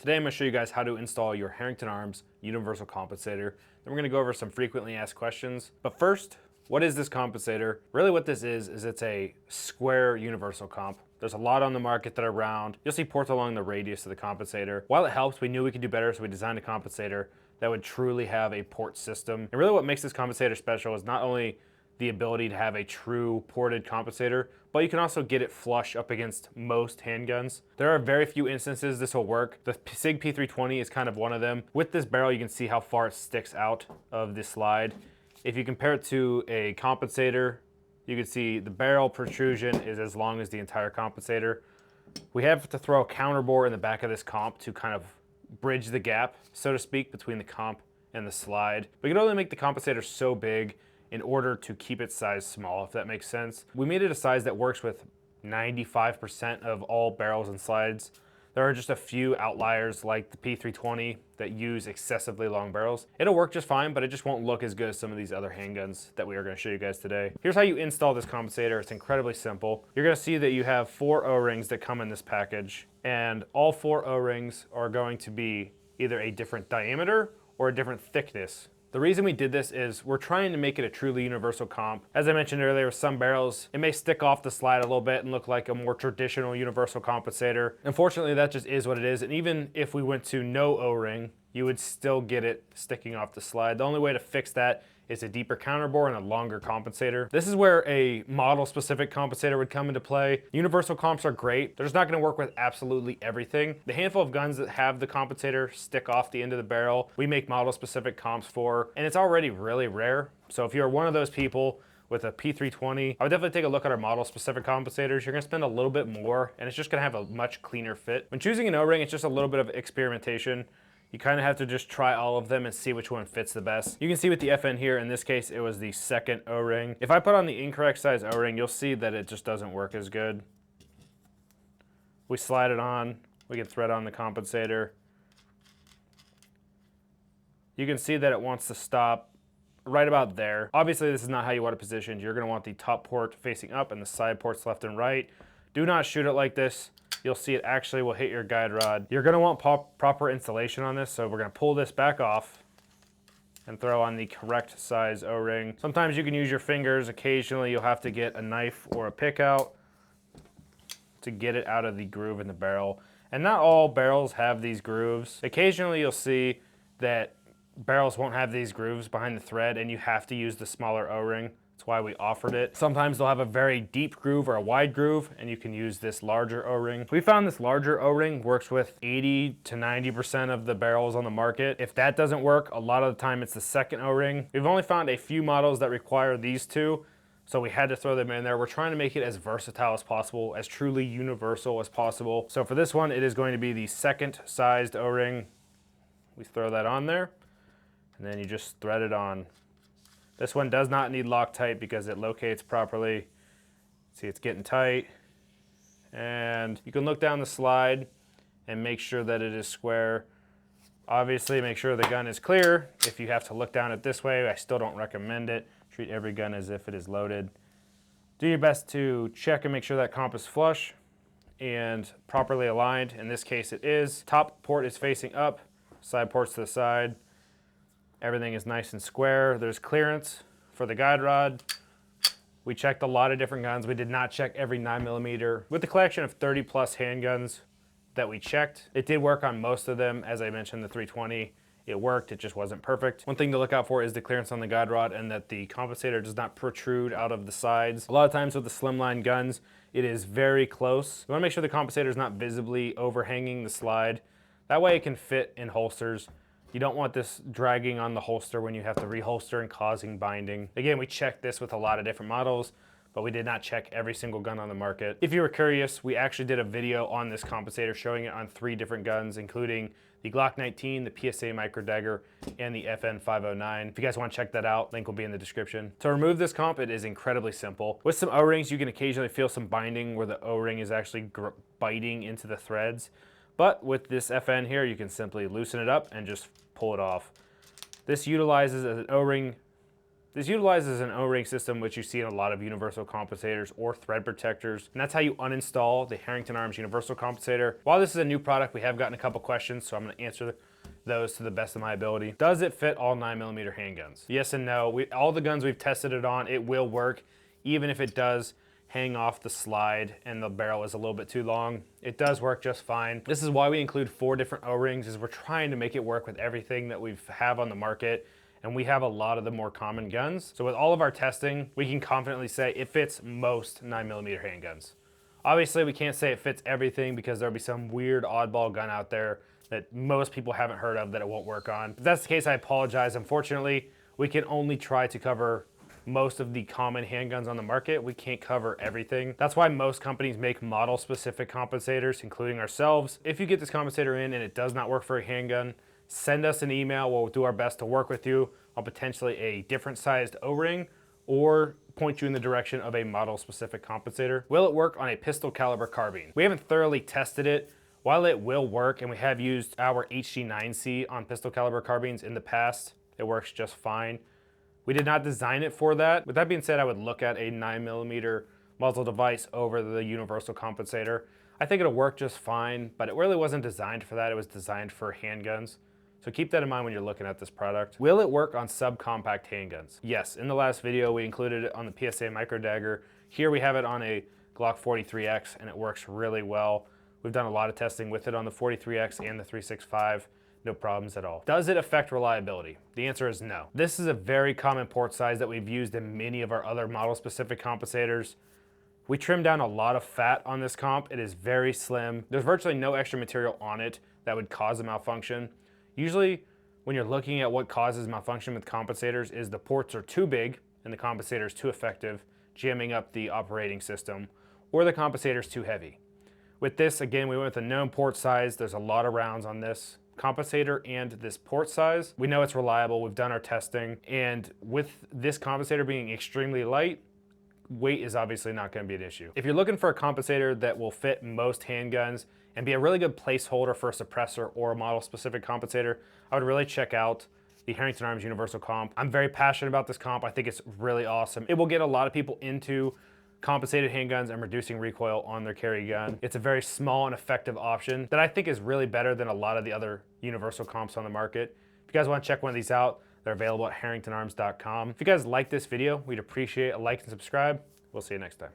Today I'm going to show you guys how to install your Herrington Arms universal compensator. Then we're going to go over some frequently asked questions. But first, what is this compensator? Really what this is it's a square universal comp. There's a lot on the market that are round. You'll see ports along the radius of the compensator. While it helps, we knew we could do better, so we designed a compensator that would truly have a port system. And really what makes this compensator special is not only the ability to have a true ported compensator, but you can also get it flush up against most handguns. There are very few instances this will work. The SIG P320 is kind of one of them. With this barrel, you can see how far it sticks out of the slide. If you compare it to a compensator, you can see the barrel protrusion is as long as the entire compensator. We have to throw a counter bore in the back of this comp to kind of bridge the gap, so to speak, between the comp and the slide. We can only make the compensator so big in order to keep its size small, if that makes sense. We made it a size that works with 95% of all barrels and slides. There are just a few outliers like the P320 that use excessively long barrels. It'll work just fine, but it just won't look as good as some of these other handguns that we are gonna show you guys today. Here's how you install this compensator. It's incredibly simple. You're gonna see that you have 4 O-rings that come in this package, and all 4 O-rings are going to be either a different diameter or a different thickness. The reason we did this is we're trying to make it a truly universal comp. As I mentioned earlier, with some barrels, it may stick off the slide a little bit and look like a more traditional universal compensator. Unfortunately, that just is what it is. And even if we went to no O-ring, you would still get it sticking off the slide. The only way to fix that is a deeper counter bore and a longer compensator. This is where a model-specific compensator would come into play. Universal comps are great. They're just not gonna work with absolutely everything. The handful of guns that have the compensator stick off the end of the barrel, we make model-specific comps for, and it's already really rare. So if you're one of those people with a P320, I would definitely take a look at our model-specific compensators. You're gonna spend a little bit more, and it's just gonna have a much cleaner fit. When choosing an O-ring, it's just a little bit of experimentation. You kind of have to just try all of them and see which one fits the best. You can see with the FN here, in this case, it was the second O-ring. If I put on the incorrect size O-ring, you'll see that it just doesn't work as good. We slide it on, we can thread on the compensator. You can see that it wants to stop right about there. Obviously, this is not how you want it positioned. You're gonna want the top port facing up and the side ports left and right. Do not shoot it like this. You'll see it actually will hit your guide rod. You're gonna want proper installation on this, so we're gonna pull this back off and throw on the correct size O-ring. Sometimes you can use your fingers. Occasionally you'll have to get a knife or a pick out to get it out of the groove in the barrel. And not all barrels have these grooves. Occasionally you'll see that barrels won't have these grooves behind the thread and you have to use the smaller O-ring. That's why we offered it. Sometimes they'll have a very deep groove or a wide groove and you can use this larger O-ring. We found this larger O-ring works with 80 to 90% of the barrels on the market. If that doesn't work, a lot of the time it's the second O-ring. We've only found a few models that require these two, so we had to throw them in there. We're trying to make it as versatile as possible, as truly universal as possible. So for this one, it is going to be the second sized O-ring. We throw that on there and then you just thread it on. This one does not need Loctite because it locates properly. See, it's getting tight. And you can look down the slide and make sure that it is square. Obviously, make sure the gun is clear. If you have to look down it this way, I still don't recommend it. Treat every gun as if it is loaded. Do your best to check and make sure that comp is flush and properly aligned. In this case, it is. Top port is facing up, side ports to the side. Everything is nice and square. There's clearance for the guide rod. We checked a lot of different guns. We did not check every 9mm. With the collection of 30 plus handguns that we checked, it did work on most of them. As I mentioned, the 320, it worked, it just wasn't perfect. One thing to look out for is the clearance on the guide rod and that the compensator does not protrude out of the sides. A lot of times with the slimline guns, it is very close. You wanna make sure the compensator is not visibly overhanging the slide. That way it can fit in holsters. You don't want this dragging on the holster when you have to reholster and causing binding. Again, we checked this with a lot of different models, but we did not check every single gun on the market. If you were curious, we actually did a video on this compensator showing it on 3 different guns, including the Glock 19, the PSA Micro Dagger, and the FN 509. If you guys want to check that out, link will be in the description. To remove this comp, it is incredibly simple. With some O-rings, you can occasionally feel some binding where the O-ring is actually biting into the threads. But with this FN here, you can simply loosen it up and just pull it off. This utilizes an O-ring This utilizes an O-ring system which you see in a lot of universal compensators or thread protectors, and that's how you uninstall the Herrington Arms universal compensator. While this is a new product, we have gotten a couple questions, so I'm going to answer those to the best of my ability. Does it fit all 9mm handguns? Yes and no. All the guns we've tested it on, it will work, even if it does hang off the slide and the barrel is a little bit too long. It does work just fine. This is why we include 4 different O-rings, is we're trying to make it work with everything that we have on the market, and we have a lot of the more common guns. So with all of our testing, we can confidently say it fits most 9mm handguns. Obviously, we can't say it fits everything because there'll be some weird oddball gun out there that most people haven't heard of that it won't work on. If that's the case, I apologize. Unfortunately, we can only try to cover most of the common handguns on the market. We can't cover everything. That's why most companies make model-specific compensators, including ourselves. If you get this compensator in and it does not work for a handgun, send us an email. We'll do our best to work with you on potentially a different sized O-ring or point you in the direction of a model-specific compensator. Will it work on a pistol caliber carbine? We haven't thoroughly tested it. While it will work, and we have used our HG9C on pistol caliber carbines in the past, it works just fine. We did not design it for that. With that being said, I would look at a 9mm muzzle device over the universal compensator. I think it'll work just fine, but it really wasn't designed for that. It was designed for handguns. So keep that in mind when you're looking at this product. Will it work on subcompact handguns? Yes, in the last video we included it on the PSA Micro Dagger. Here we have it on a Glock 43X and it works really well. We've done a lot of testing with it on the 43X and the 365. No problems at all. Does it affect reliability? The answer is no. This is a very common port size that we've used in many of our other model-specific compensators. We trimmed down a lot of fat on this comp. It is very slim. There's virtually no extra material on it that would cause a malfunction. Usually, when you're looking at what causes malfunction with compensators is the ports are too big and the compensator is too effective, jamming up the operating system, or the compensator is too heavy. With this, again, we went with a known port size. There's a lot of rounds on this compensator and this port size. We know it's reliable. We've done our testing. And with this compensator being extremely light, weight is obviously not going to be an issue. If you're looking for a compensator that will fit most handguns and be a really good placeholder for a suppressor or a model-specific compensator, I would really check out the Herrington Arms Universal Comp. I'm very passionate about this comp. I think it's really awesome. It will get a lot of people into compensated handguns and reducing recoil on their carry gun. It's a very small and effective option that I think is really better than a lot of the other universal comps on the market. If you guys want to check one of these out, they're available at harringtonarms.com. If you guys like this video, we'd appreciate a like and subscribe. We'll see you next time.